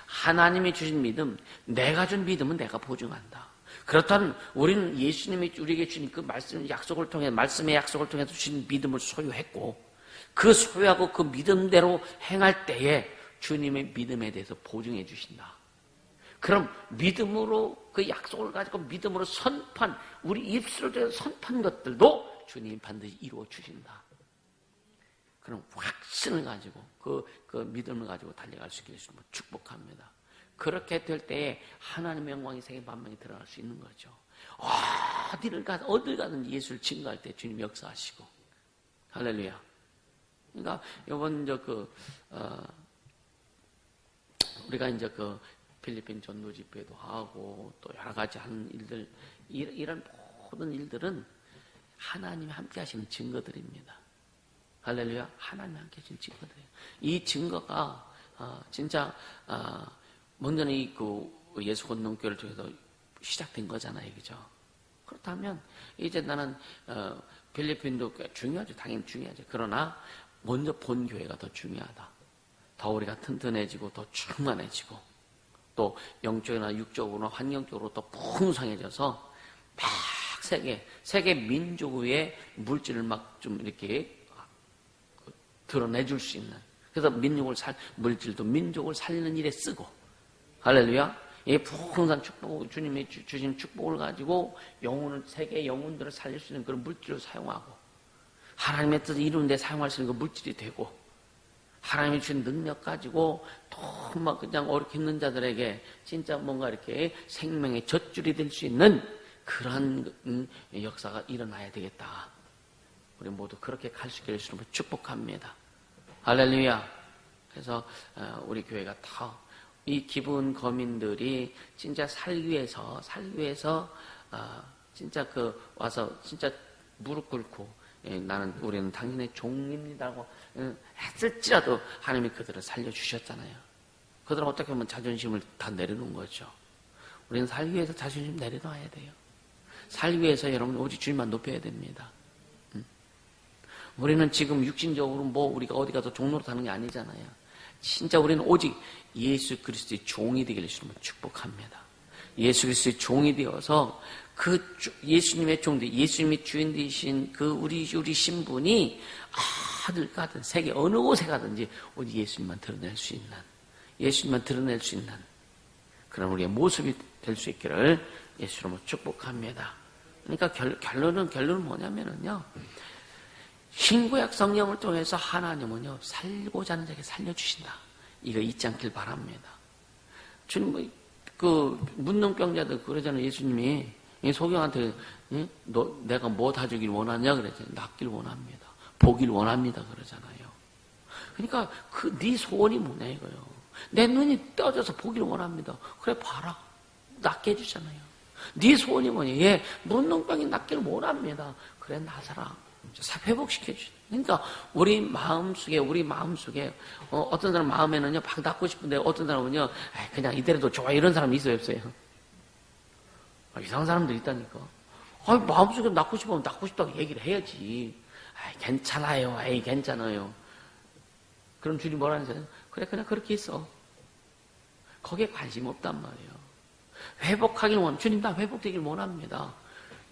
하나님이 주신 믿음, 내가 준 믿음은 내가 보증한다. 그렇다면 우리는 예수님이 우리에게 주신 그 말씀 약속을 통해 말씀의 약속을 통해서 주신 믿음을 소유했고 그 소유하고 그 믿음대로 행할 때에 주님의 믿음에 대해서 보증해 주신다. 그럼 믿음으로 그 약속을 가지고 믿음으로 선포한 우리 입술을 통해서 선포한 것들도 주님이 반드시 이루어 주신다. 그럼 확신을 가지고 그 믿음을 가지고 달려갈 수 있게 해주시면 축복합니다. 그렇게 될 때에 하나님의 영광이 세계 만방에 들어갈 수 있는 거죠. 어딜 가든 예수를 증거할 때 주님 역사하시고 할렐루야. 그러니까 이번 우리가 이제 그 필리핀 전도 집회도 하고 또 여러 가지 하는 일들 이런 모든 일들은 하나님이 함께 하시는 증거들입니다. 할렐루야. 하나님 함께 하시는 증거들이에요. 이 증거가 진짜 먼저는 그 예수 권능교를 통해서 시작된 거잖아요. 그죠? 그렇다면 이제 나는 필리핀도 중요하죠. 당연히 중요하죠. 그러나 먼저 본 교회가 더 중요하다. 더 우리가 튼튼해지고 더 충만해지고 또 영적이나 육적으로나 환경적으로 더 풍성해져서 막 세계 민족의 물질을 막 좀 이렇게 드러내줄 수 있는, 그래서 물질도 민족을 살리는 일에 쓰고, 할렐루야. 이 풍성한 축복, 주님이 주신 축복을 가지고 세계 영혼들을 살릴 수 있는 그런 물질을 사용하고 하나님의 뜻을 이루는 데 사용할 수 있는 그 물질이 되고, 하나님이 주신 능력 가지고 막 그냥 어렵게 있는 자들에게 진짜 뭔가 이렇게 생명의 젖줄이 될 수 있는 그런 역사가 일어나야 되겠다. 우리 모두 그렇게 갈 수 있게 해주시면 축복합니다. 할렐루야. 그래서 우리 교회가 다 이 기분 거민들이 진짜 살기 위해서 진짜 와서 진짜 무릎 꿇고 우리는 당신의 종입니다라고 했을지라도 하나님이 그들을 살려주셨잖아요. 그들은 어떻게 보면 자존심을 다 내려놓은 거죠. 우리는 살기 위해서 자존심 내려놔야 돼요. 살기 위해서 여러분 오직 주님만 높여야 됩니다. 우리는 지금 육신적으로 우리가 어디 가서 종로로 타는 게 아니잖아요. 진짜 우리는 오직 예수 그리스도의 종이 되기를 주님을 축복합니다. 예수 그리스도의 종이 되어서 예수님의 종들, 예수님이 주인 되신 우리 신분이 어딜 가든 세계 어느 곳에 가든지 오직 예수님만 드러낼 수 있는 그런 우리의 모습이 될 수 있기를 예수님으로 축복합니다. 그러니까 결론은 뭐냐면요. 신구약 성령을 통해서 하나님은요, 살고자 하는 자에게 살려주신다. 이거 잊지 않길 바랍니다. 주님, 문둥병자들 그러잖아요. 예수님이 소경한테, 내가 뭐 다 주길 원하냐? 그랬잖아요. 낫길 원합니다. 보길 원합니다. 그러잖아요. 그러니까 네 소원이 뭐냐 이거요. 내 눈이 떠져서 보길 원합니다. 그래 봐라. 낫게 해주잖아요. 네 소원이 뭐냐? 문둥병이 낫기를 원합니다. 그래 나서라. 회복시켜주죠. 그러니까 우리 마음속에 어떤 사람 마음에는요 막 낫고 싶은데 어떤 사람은요 그냥 이대로도 좋아 이런 사람이 있어요 없어요? 이상한 사람들이 있다니까. 마음속에 낫고 싶으면 낫고 싶다고 얘기를 해야지. 괜찮아요. 괜찮아요. 그럼 주님 뭐라는 거예요? 그래 그냥 그렇게 있어. 거기에 관심 없단 말이에요. 회복하길 주님 나 회복되길 원합니다.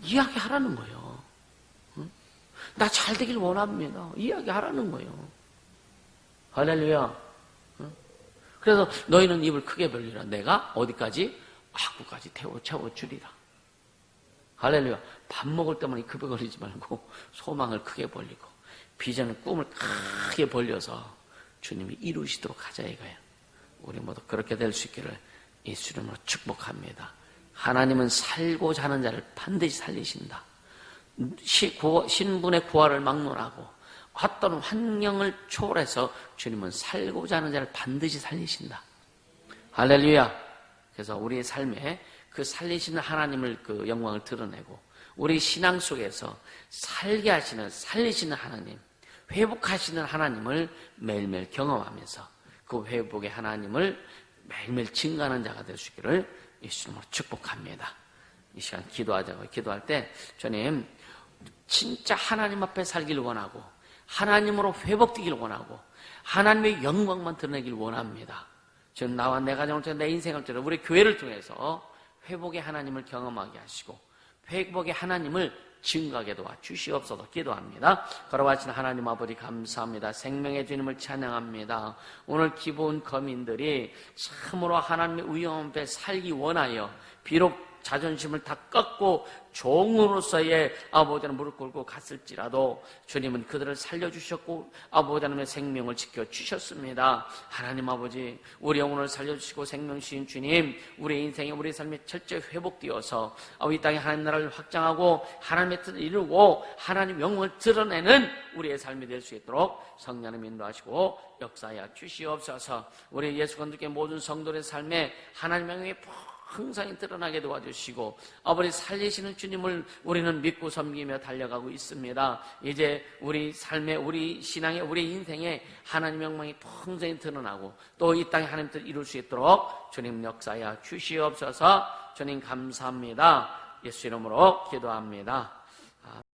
이야기하라는 거예요. 나 잘 되길 원합니다. 이야기하라는 거예요. 할렐루야. 그래서 너희는 입을 크게 벌리라. 내가 어디까지? 악구까지 채워주리라. 할렐루야. 밥 먹을 때만 급해 걸리지 말고 소망을 크게 벌리고 비전을 꿈을 크게 벌려서 주님이 이루시도록 하자 이거예요. 우리 모두 그렇게 될 수 있기를 예수 이름으로 축복합니다. 하나님은 살고자 하는 자를 반드시 살리신다. 신분의 구하를 막론하고 어떤 환경을 초월해서 주님은 살고자 하는 자를 반드시 살리신다. 할렐루야. 그래서 우리의 삶에 그 살리시는 하나님을 영광을 드러내고 우리 신앙 속에서 살게 하시는 살리시는 하나님, 회복하시는 하나님을 매일매일 경험하면서 그 회복의 하나님을 매일매일 증거하는 자가 될 수 있기를 예수님으로 축복합니다. 이 시간 기도하자고. 기도할 때 주님 진짜 하나님 앞에 살기를 원하고 하나님으로 회복되길 원하고 하나님의 영광만 드러내길 원합니다. 저는 나와 내 가정을 통해 내 인생을 통해 우리 교회를 통해서 회복의 하나님을 경험하게 하시고 회복의 하나님을 증가하게 도와 주시옵소서 기도합니다. 걸어가신 하나님 아버지 감사합니다. 생명의 주님을 찬양합니다. 오늘 기본 거민들이 참으로 하나님의 위엄 앞에 살기 원하여 비록 자존심을 다 꺾고 종으로서의 아버지는 무릎 꿇고 갔을지라도 주님은 그들을 살려주셨고 아버지 하나님의 생명을 지켜주셨습니다. 하나님 아버지 우리 영혼을 살려주시고 생명 주신 주님 우리 인생에 우리 삶에 철저히 회복되어서 이 땅에 하나님 나라를 확장하고 하나님의 뜻을 이루고 하나님 영광을 드러내는 우리의 삶이 될 수 있도록 성령님 인도하시고 역사하여 주시옵소서. 우리 예수 그리스도의 모든 성도의 삶에 하나님의 영광이 항상 드러나게 도와주시고 아버지 살리시는 주님을 우리는 믿고 섬기며 달려가고 있습니다. 이제 우리 삶에 우리 신앙에 우리 인생에 하나님의 영광이 평생 드러나고 또 이 땅에 하나님 뜻을 이룰 수 있도록 주님 역사하여 주시옵소서. 주님 감사합니다. 예수 이름으로 기도합니다.